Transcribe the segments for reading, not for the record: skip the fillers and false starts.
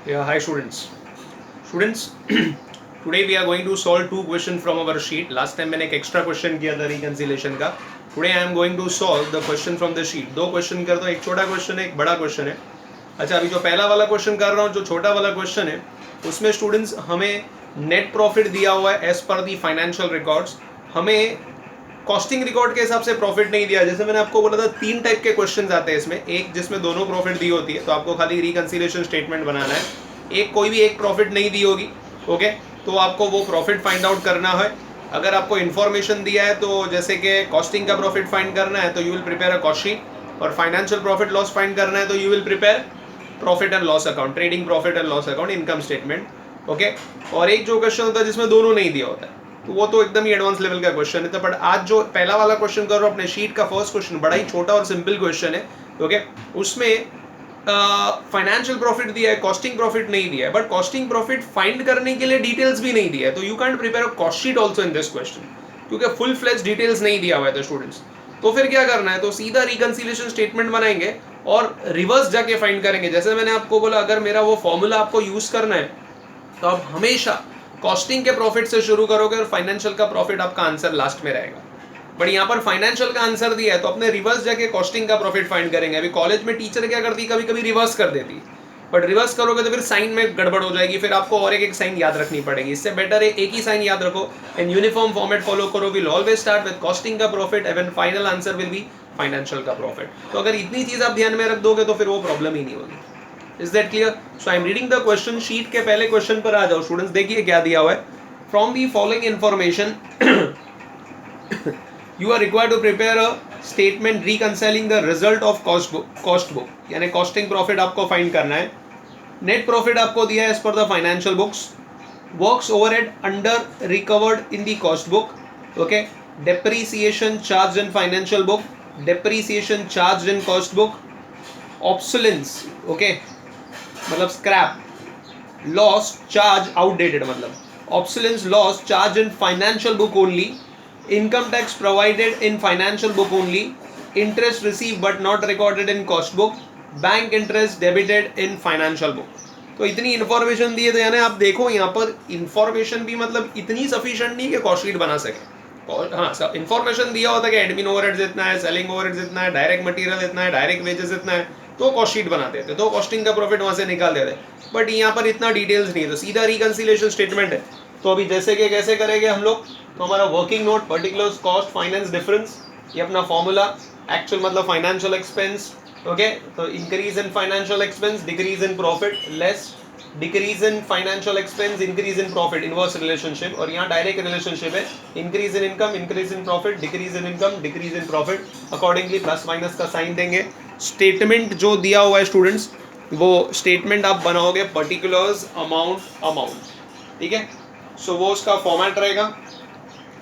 Yeah, hi students. Students, today we are going to solve two questions from our sheet. Last time मैंने एक extra question किया था reconciliation का. Today I am going to solve the question from the sheet. दो question करता हूँ, एक छोटा question है, एक बड़ा question है. अच्छा, अभी जो पहला वाला question कर रहा हूँ, जो छोटा वाला question है, उसमें students हमें net profit दिया हुआ है as per the financial records. हमें कॉस्टिंग रिकॉर्ड के हिसाब से प्रॉफिट नहीं दिया. जैसे मैंने आपको बोला था तीन टाइप के क्वेश्चंस आते हैं इसमें. एक जिसमें दोनों प्रॉफिट दी होती है, तो आपको खाली रिकंसिलिएशन स्टेटमेंट बनाना है. एक कोई भी एक प्रॉफिट नहीं दी होगी, ओके, तो आपको वो प्रॉफिट फाइंड आउट करना है. अगर आपको इन्फॉर्मेशन दिया है, तो जैसे कि कॉस्टिंग का प्रॉफिट फाइंड करना है, तो you will prepare a cost sheet. और फाइनेंशियल प्रॉफिट लॉस फाइंड करना है, तो you will prepare profit and loss account, trading profit and loss account, income statement, okay. और एक जो क्वेश्चन होता है जिसमें दोनों नहीं दिया होता है, तो वो तो एकदम ही एडवांस लेवल का क्वेश्चन है. तो बट आज जो पहला वाला क्वेश्चन कर रहा हूँ अपने शीट का फर्स्ट क्वेश्चन, बड़ा ही छोटा और सिंपल क्वेश्चन है, ओके. उसमें फाइनेंशियल प्रॉफिट दिया है, कॉस्टिंग प्रॉफिट नहीं दिया है, बट कॉस्टिंग प्रॉफिट फाइंड करने के लिए डिटेल्स भी नहीं दिया है. तो you can't prepare a cost sheet also in this question, क्योंकि फुल फ्लेज डिटेल्स नहीं दिया हुआ है स्टूडेंट्स. तो फिर क्या करना है, तो सीधा रिकंसिलिएशन स्टेटमेंट बनाएंगे और रिवर्स जाके फाइंड करेंगे. जैसे मैंने आपको बोला, अगर मेरा वो फॉर्मूला आपको यूज करना है, तो आप हमेशा कॉस्टिंग के प्रॉफिट से शुरू करोगे और फाइनेंशियल का प्रॉफिट आपका आंसर लास्ट में रहेगा. बट यहाँ पर फाइनेंशियल का आंसर दिया है, तो अपने रिवर्स जाके कॉस्टिंग का प्रॉफिट फाइंड करेंगे. अभी कॉलेज में टीचर क्या करती है, कभी कभी रिवर्स कर देती है, बट रिवर्स करोगे तो फिर साइन में गड़बड़ हो जाएगी, फिर आपको और एक साइन याद रखनी पड़ेगी. इससे बेटर है एक ही साइन याद रखो एंड यूनिफॉर्म फॉर्मेट फॉलो करो. Will always start with costing का profit and final answer will be financial का प्रॉफिट. तो अगर इतनी चीज आप ध्यान में रख दोगे तो फिर वो प्रॉब्लम ही नहीं होगी. Is that clear? So I am reading the question sheet के पहले क्वेश्चन पर आ जाओ स्टूडेंट्स. देखिए क्या दिया हुआ है. From the following information you are required to prepare a statement reconciling the result of cost book. यानी कॉस्टिंग प्रॉफिट आपको फाइंड करना है. नेट प्रॉफिट आपको दिया है as per the financial books. Works overhead under recovered in the cost book, okay. Depreciation charge in financial book, depreciation charge in cost book. Obsolescence, okay, मतलब scrap. Loss charge outdated, मतलब obsolescence loss charge in financial book only. Income tax provided in financial book only. Interest received but not recorded in cost book. Bank interest debited in financial book. तो इतनी information दी है, तो यानी आप देखो यहाँ पर इन्फॉर्मेशन भी मतलब इतनी सफिशिएंट नहीं कि कॉस्ट शीट बना सके. हाँ, इन्फॉर्मेशन दिया होता है कि एडमिन ओवरहेड्स इतना है, सेलिंग ओवरहेड्स इतना है, डायरेक्ट मटेरियल इतना है, डायरेक्ट वेजेस इतना है, तो कॉस्ट शीट बनाते थे, तो कॉस्टिंग का प्रॉफिट वहां से निकाल देते. बट यहाँ पर इतना डिटेल्स नहीं है, तो सीधा रिकंसिलिएशन स्टेटमेंट है. तो अभी जैसे कि कैसे करेंगे हम लोग, तो हमारा working note, particulars, cost, finance difference, ये अपना फॉर्मूला. एक्चुअल मतलब फाइनेंशियल एक्सपेंस, ओके. तो increase in financial expense, decrease in profit, less decrease in financial expense, increase in profit, inverse relationship. और यहाँ डायरेक्ट रिलेशनशिप है, increase in income, increase in profit, decrease in income, decrease in profit. Accordingly plus minus का sign देंगे. Statement जो दिया हुआ है students, वो स्टेटमेंट आप बनाओगे पर्टिकुलर्स, अमाउंट, ठीक है. सो वो उसका फॉर्मेट रहेगा.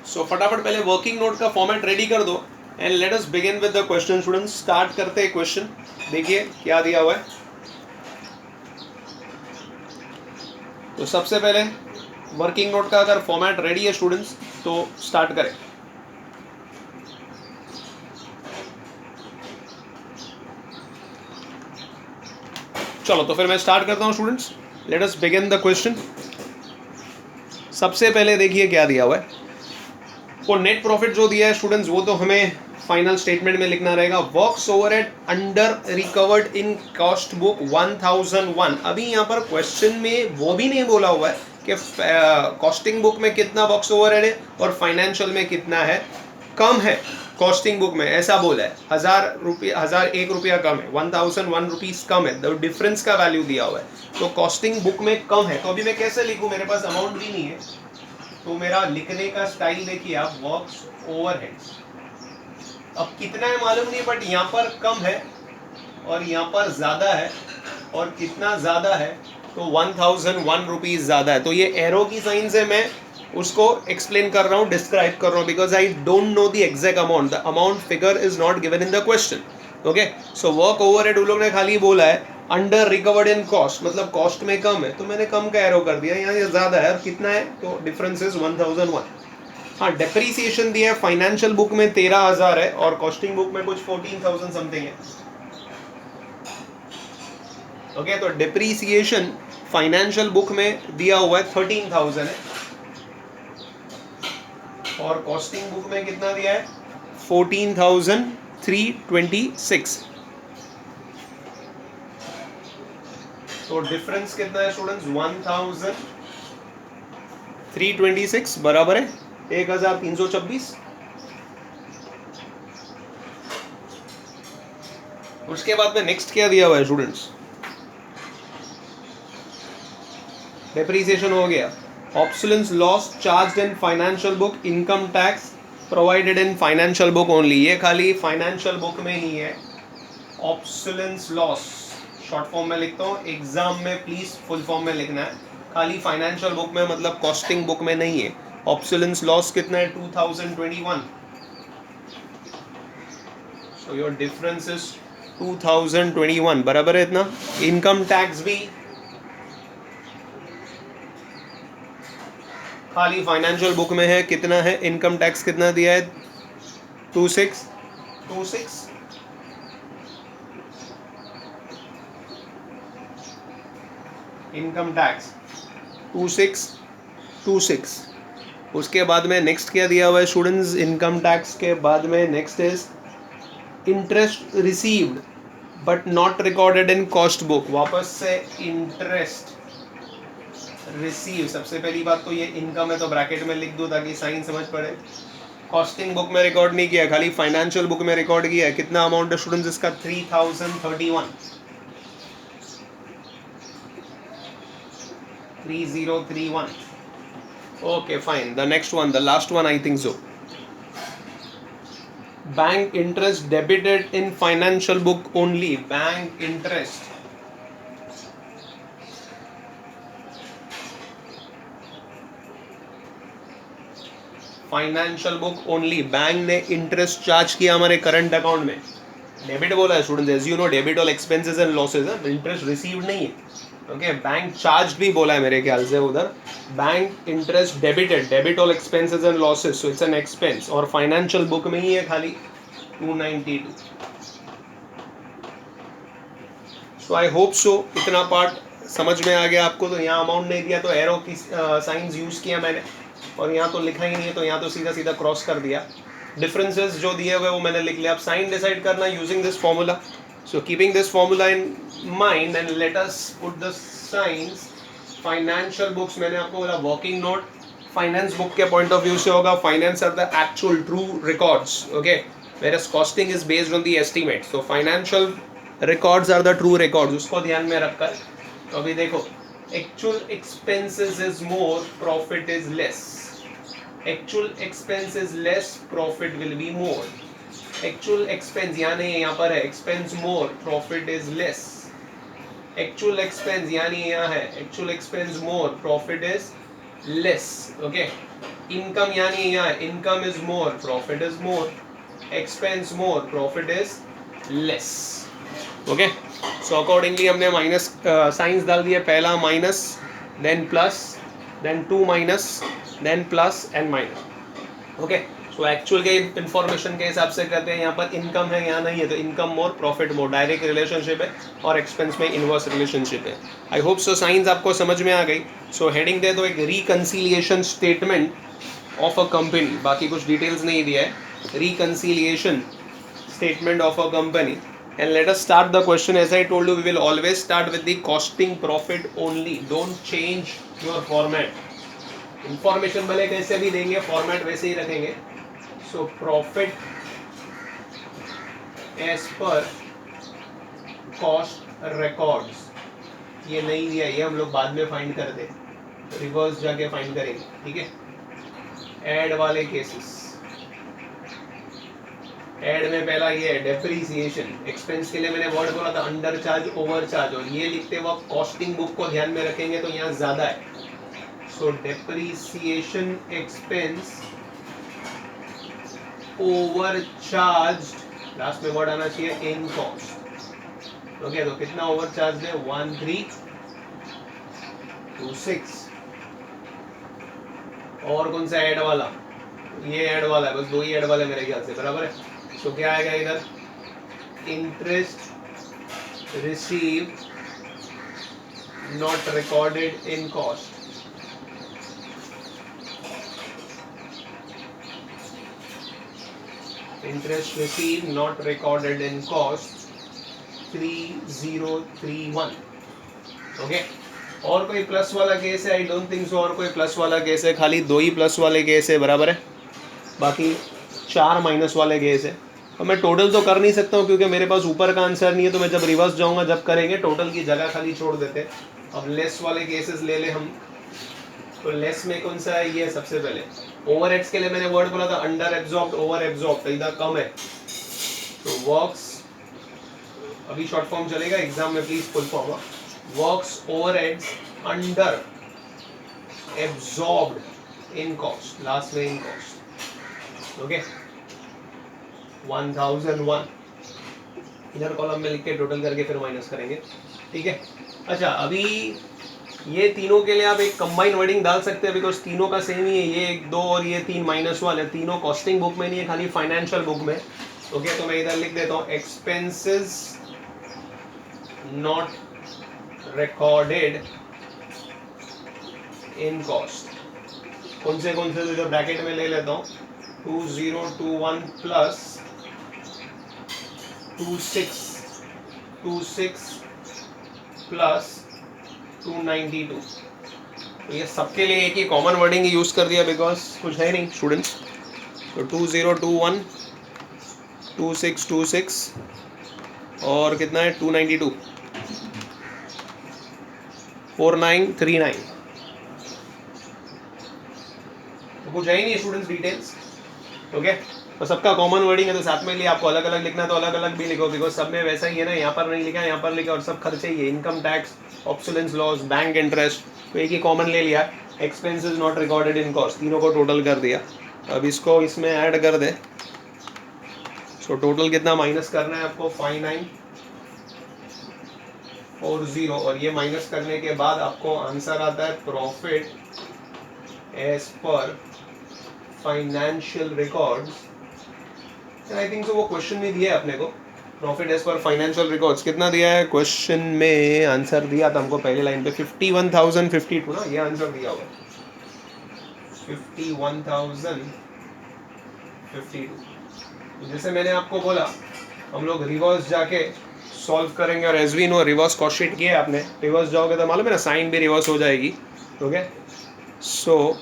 सो फटाफट पहले वर्किंग नोट का फॉर्मेट रेडी कर दो and let us begin with the question. Students start करते हैं क्वेश्चन. देखिए क्या दिया हुआ है. तो सबसे पहले वर्किंग नोट का अगर फॉर्मेट रेडी है स्टूडेंट्स, तो स्टार्ट करें. चलो तो फिर मैं स्टार्ट करता हूं students. Let us begin the question. सबसे पहले देखिए क्या दिया हुआ है. वो नेट प्रॉफिट जो दिया है स्टूडेंट्स, वो तो हमें फाइनल स्टेटमेंट में लिखना रहेगा. वर्क्स ओवरहेड अंडर रिकवर्ड इन कॉस्ट बुक 1001. अभी यहाँ पर क्वेश्चन में वो भी नहीं बोला हुआ है कि कॉस्टिंग बुक में कितना वर्क्स ओवरहेड है और फाइनेंशियल में कितना है. कम है कॉस्टिंग बुक में, ऐसा बोला है. 1001 रुपया कम है, 1001 रुपीज कम है. द डिफरेंस का वैल्यू दिया हुआ है, तो कॉस्टिंग बुक में कम है. तो अभी मैं कैसे लिखूं, मेरे पास अमाउंट भी नहीं है, तो मेरा लिखने का स्टाइल देखिए आप, वर्क्स ओवरहेड्स. अब कितना है मालूम नहीं, बट यहाँ पर कम है और यहाँ पर ज्यादा है. और कितना ज्यादा है, तो 1001 रुपीज ज्यादा है. तो ये एरो की साइन से मैं उसको एक्सप्लेन कर रहा हूँ, डिस्क्राइब कर रहा हूँ, because I don't know the exact amount. The amount figure is not given in the question, okay. So work overhead उन लोग ने खाली बोला है अंडर रिकवर्ड इन कॉस्ट, मतलब कॉस्ट में कम है, तो मैंने कम का एरो कर दिया. यहाँ ये ज्यादा है, और कितना है, तो डिफरेंस इज 1001. हाँ, डेप्रीसिएशन दिया है फाइनेंशियल बुक में 13,000 है और कॉस्टिंग बुक में कुछ 14,000 समथिंग है. ओके तो डिप्रीसिएशन फाइनेंशियल बुक में दिया हुआ है 13,000 है और कॉस्टिंग बुक में कितना दिया है 14,326। तो डिफरेंस कितना है स्टूडेंट्स 1,326 बराबर है 1,326। उसके बाद में नेक्स्ट क्या दिया हुआ है स्टूडेंट्स डेप्रीसिएशन हो गया obsolescence loss charged in financial book income tax provided in financial book only ये खाली फाइनेंशियल बुक में ही है ऑब्सोलेंस लॉस शॉर्ट फॉर्म में लिखता हूँ एग्जाम में प्लीज फुल फॉर्म में लिखना है खाली फाइनेंशियल बुक में मतलब कॉस्टिंग बुक में नहीं है ऑब्सोलेंस लॉस कितना है 2021 सो योर डिफरेंस इज 2021 बराबर है इतना इनकम टैक्स भी खाली फाइनेंशियल बुक में है कितना है इनकम टैक्स कितना दिया है 2626 इनकम टैक्स 2626 उसके बाद में नेक्स्ट क्या दिया हुआ है स्टूडेंट्स इनकम टैक्स के बाद में next is interest received but not recorded in cost book वापस से इंटरेस्ट रिसीव सबसे पहली बात तो ये इनकम है तो ब्रैकेट में लिख दो ताकि साइन समझ पड़े कॉस्टिंग बुक में रिकॉर्ड नहीं किया खाली फाइनेंशियल बुक में रिकॉर्ड किया है कितना अमाउंट है स्टूडेंट्स इसका 3031 okay fine the next one the last one I think so bank interest debited in financial book only bank interest financial book only bank ने इंटरेस्ट चार्ज किया हमारे current account में debit बोला है students as you know debit all expenses and losses है interest received नहीं है okay bank charge भी बोला है मेरे ख्याल से उधर bank interest debited debit all expenses and losses so it's an expense और फाइनेंशियल बुक में ही है खाली 292 सो आई होप सो इतना पार्ट समझ में आ गया आपको तो यहाँ अमाउंट नहीं दिया तो एरो की साइंस यूज किया मैंने और यहाँ तो लिखा ही नहीं है तो यहाँ तो सीधा सीधा क्रॉस कर दिया डिफरेंसेस जो दिए हुए वो मैंने लिख लिया अब साइन डिसाइड करना using this formula so keeping this formula in mind and let us put the signs financial books मैंने आपको बोला वर्किंग नोट फाइनेंस बुक के पॉइंट ऑफ व्यू से होगा finance are the actual true records okay whereas costing is based on the estimate so financial records are the true records उसको ध्यान में रखकर तो अभी देखो actual expenses is more profit is less actual expense is less profit will be more actual expense यानी यहाँ पर है expense more profit is less actual expense यानी यहाँ है actual expense more profit is less okay income यानी यहाँ है income is more profit is more expense more profit is less okay so accordingly हमने माइनस साइंस डाल दिया पहला minus then plus then 2 minus then plus and minus okay so actual के information के हिसाब से करते हैं यहाँ पर इनकम है यहाँ नहीं है तो इनकम मोर प्रॉफिट मोर डायरेक्ट रिलेशनशिप है और एक्सपेंस में इनवर्स रिलेशनशिप है आई होप सो साइंस आपको समझ में आ गई सो हेडिंग दे दो एक reconciliation statement of a company बाकी कुछ डिटेल्स नहीं दिया है reconciliation statement of a company and let us start the question as I told you we will always start with the costing profit only don't change your format information भले कैसे भी देंगे format वैसे ही रखेंगे so profit as per cost records ये नहीं दिया ये हम लोग बाद में फाइंड करते रिवर्स जाके फाइंड करेंगे ठीक है ऐड वाले केसेस एड में पहला ये है डेप्रीसिएशन एक्सपेंस के लिए मैंने वर्ड बोला था अंडर चार्ज ओवर चार्ज और ये लिखते वक्त कॉस्टिंग बुक को ध्यान में रखेंगे तो यहाँ ज्यादा है so depreciation expense over charge last में वर्ड आना चाहिए इन कॉस्ट ओके तो कितना ओवर चार्ज है 1326 और कौन सा ऐड वाला ये ऐड वाला है बस दो ही ऐड वाले मेरे ख्याल से बराबर है तो क्या आएगा इधर interest receive not recorded in cost. Interest received not recorded in cost 3031. Okay और कोई प्लस वाला केस है? आई डोंट थिंक सो और कोई प्लस वाला केस है, खाली 2 ही प्लस वाले केस है, बराबर है, बाकी 4 माइनस वाले केस है। और मैं टोटल तो कर नहीं सकता हूँ क्योंकि मेरे पास ऊपर का आंसर नहीं है, तो मैं जब रिवर्स जाऊँगा जब करेंगे टोटल की जगह खाली छोड़ देते। अब लेस वाले केसेस ले ले हम, तो लेस में कौन सा है? ये सबसे पहले ओवरहेड्स के लिए मैंने वर्ड बोला था अंडर एब्जॉर्ब्ड ओवर एब्जॉर्ब्ड, तो इधर कम है, तो वर्क्स, अभी शॉर्ट फॉर्म चलेगा, एग्जाम में please full form, works overheads under absorbed in cost, last में इन कॉस्ट, ओके 1001 इधर कॉलम में लिख के टोटल करके फिर माइनस करेंगे, ठीक है। अच्छा अभी ये तीनों के लिए आप एक कंबाइन वर्डिंग डाल सकते हैं बिकॉज तीनों का सेम ही है, ये 1 2 और ये 3 माइनस वाले, तीनों कॉस्टिंग बुक में नहीं है, खाली फाइनेंशियल बुक में, ओके। तो मैं इधर लिख देता हूँ expenses not recorded in cost. कौन से तो जो ब्रैकेट में ले लेता हूँ 2021 प्लस 26 प्लस 292, तो ये सबके लिए एक ही कॉमन वर्डिंग यूज कर दिया बिकॉज कुछ है नहीं स्टूडेंट्स। तो 2021 2626 और कितना है 292 4939, तो कुछ है ही नहीं स्टूडेंट्स डिटेल्स, ओके। तो सबका कॉमन वर्डिंग है, तो साथ में लिए आपको अलग अलग लिखना तो अलग अलग भी लिखो बिकॉज सब में वैसा ही है ना, यहाँ पर नहीं लिखा यहाँ पर लिखा, और सब खर्चे ही है, income tax, obsolescence loss, bank interest, तो एक ही कॉमन ले लिया, expenses not recorded in cost, तीनों को टोटल कर दिया। अब इसको इसमें ऐड कर दे, सो टोटल कितना माइनस करना है आपको 5940, और ये माइनस करने के बाद आपको आंसर आता है profit as per financial records, I think so वो क्वेश्चन में दिया है अपने को, profit as per financial records कितना दिया है क्वेश्चन में, आंसर दिया था हमको पहले लाइन पे 51,052 ना, ये आंसर दिया हुआ 51,052। जैसे मैंने आपको बोला हम लोग रिवर्स जाके सॉल्व करेंगे, और as we know reverse cost sheet किया है आपने, रिवर्स जाओगे तो मालूम है ना साइन भी रिवर्स हो जाएगी, ओके। सो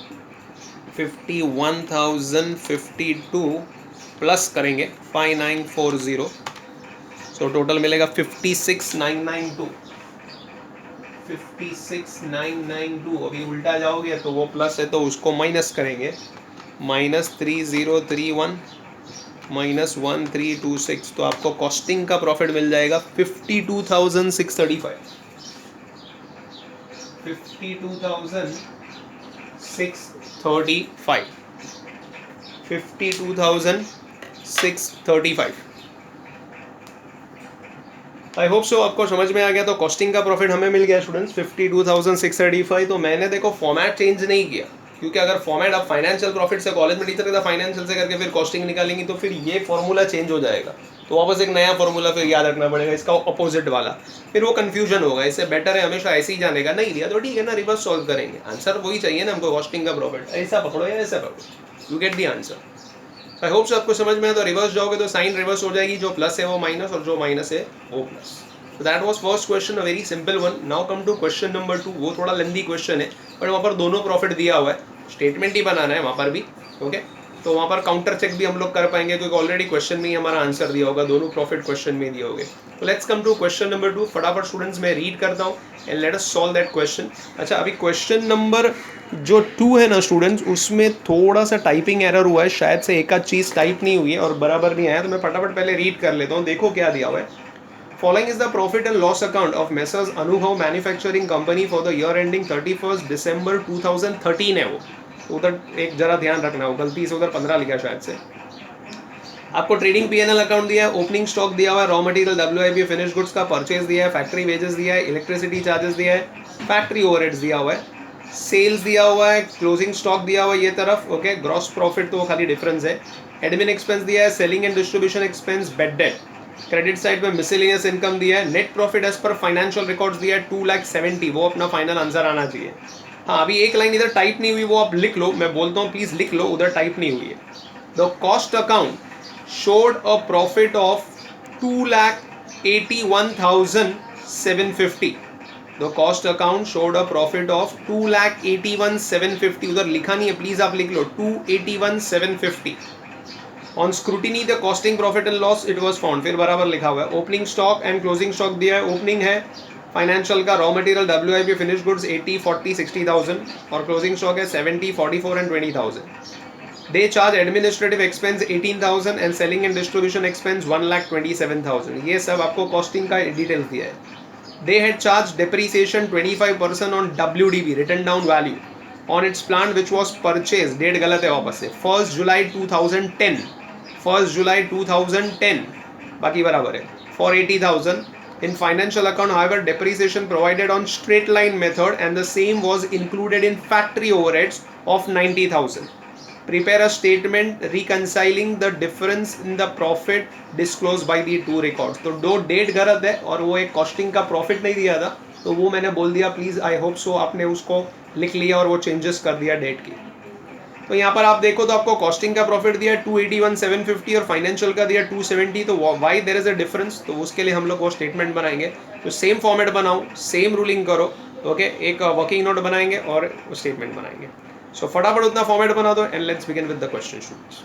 51,052 प्लस करेंगे 5940, सो टोटल मिलेगा 56,992। 56,992, अभी उल्टा जाओगे तो वो प्लस है तो उसको माइनस करेंगे, -3031 -1326, तो आपको कॉस्टिंग का प्रॉफिट मिल जाएगा 52,635। 52,635 52,635। आई होप सो आपको समझ में आ गया। तो कॉस्टिंग का प्रॉफिट हमें मिल गया स्टूडेंट्स 52,635। तो मैंने देखो फॉर्मेट चेंज नहीं किया, क्योंकि अगर फॉर्मेट आप फाइनेंशियल प्रॉफिट से कॉलेज में टीचर का फाइनेंशियल से करके फिर कॉस्टिंग निकालेंगी तो फिर ये फॉर्मूला चेंज हो जाएगा, तो वापस एक नया फॉर्मूला फिर याद रखना पड़ेगा इसका अपोजिट वाला, फिर वो कंफ्यूजन होगा। इससे बेटर है हमेशा ऐसे ही जाने का। नहीं दिया तो ठीक है ना, रिवर्स सॉल्व करेंगे, आंसर वही चाहिए ना हमको, कॉस्टिंग का प्रॉफिट ऐसा पकड़ो या ऐसा पकड़ो, you get the answer. I hope so आपको समझ में आया। तो रिवर्स जाओगे तो साइन रिवर्स हो जाएगी, जो प्लस है वो माइनस और जो माइनस है वो plus. So that was first question, a very simple one. Now come to question number 2. वो थोड़ा लेंदी क्वेश्चन है, पर वहाँ पर दोनों प्रॉफिट दिया हुआ है, स्टेटमेंट ही बनाना है वहाँ पर भी, ओके। तो वहाँ पर काउंटर चेक भी हम लोग कर पाएंगे क्योंकि ऑलरेडी क्वेश्चन में ही हमारा आंसर दिया होगा, दोनों प्रॉफिट क्वेश्चन में दिए होंगे। तो let's come to question number 2। फटाफट स्टूडेंट्स मैं रीड करता हूँ and let us solve that question. अच्छा, अभी क्वेश्चन नंबर जो 2 है ना स्टूडेंट्स, उसमें थोड़ा सा टाइपिंग एरर हुआ है, शायद से एक आध चीज़ टाइप नहीं हुई है और बराबर नहीं आया, तो मैं फटाफट पहले रीड कर लेता हूँ। देखो क्या दिया हुआ है। Following is the profit and loss account of Messrs Anubhav Manufacturing Company for the year ending 31st December 2013 है वो, उधर एक जरा ध्यान रखना, हो गलती से उधर 15 लिखा शायद से। आपको ट्रेडिंग P&L अकाउंट दिया है, ओपनिंग स्टॉक दिया हुआ है, raw material WIP finish goods का परचेज दिया है, फैक्ट्री वेजेस दिया है, इलेक्ट्रिसिटी चार्जेस दिया है, फैक्ट्री ओवरहेड्स दिया हुआ है, सेल्स दिया हुआ है, क्लोजिंग स्टॉक दिया हुआ है ये तरफ, ओके। ग्रॉस प्रॉफिट तो खाली डिफरेंस है, एडमिन एक्सपेंस दिया है, selling and distribution expense, bad debt, credit side पे मिसलेनियस इनकम दिया है, net profit as per financial records दिया है 2,70,000, वो अपना फाइनल आंसर आना चाहिए। हाँ अभी एक लाइन इधर टाइप नहीं हुई, वो आप लिख लो, मैं बोलता हूँ प्लीज लिख लो, उधर टाइप नहीं हुई है। The cost account showed a profit of 2,81,750। The cost account showed a profit of 2,81,750, उधर लिखा नहीं है, प्लीज आप लिख लो 2,81,750। On scrutiny the costing profit and loss it was found, फिर बराबर लिखा हुआ है। Opening stock and closing stock दिया है, ओपनिंग है फाइनेंशियल का raw material WIP finish goods 80, 40, 60,000 और क्लोजिंग स्टॉक है 70, 44 and 20,000। They charge administrative expense 18,000 and selling and distribution expense 1,27,000। ये सब आपको कॉस्टिंग का डिटेल्स दिया है। They had charge depreciation 25% on WDV written down value on its plant which was purchase, date गलत है वापस से, 1 जुलाई 2010, 1 जुलाई 2010, बाकी बराबर है, for 80,000। In financial account, however, depreciation provided on straight line method and the same was included in factory overheads of 90,000. Prepare a statement reconciling the difference in the profit disclosed by the two records. तो दो date गलत है और वो एक costing का profit नहीं दिया था, तो वो मैंने बोल दिया, प्लीज आई होप सो आपने उसको लिख लिया और वो चेंजेस कर दिया डेट की। तो यहाँ पर आप देखो तो आपको कॉस्टिंग का प्रॉफिट दिया 281,750 और फाइनेंशियल का दिया 270, तो why there is a difference, तो उसके लिए हम लोग वो स्टेटमेंट बनाएंगे। तो सेम फॉर्मेट बनाओ, सेम रूलिंग करो, ओके, एक वर्किंग नोट बनाएंगे और स्टेटमेंट बनाएंगे। सो फटाफट उतना फॉर्मेट बना दो and let's begin with the question students.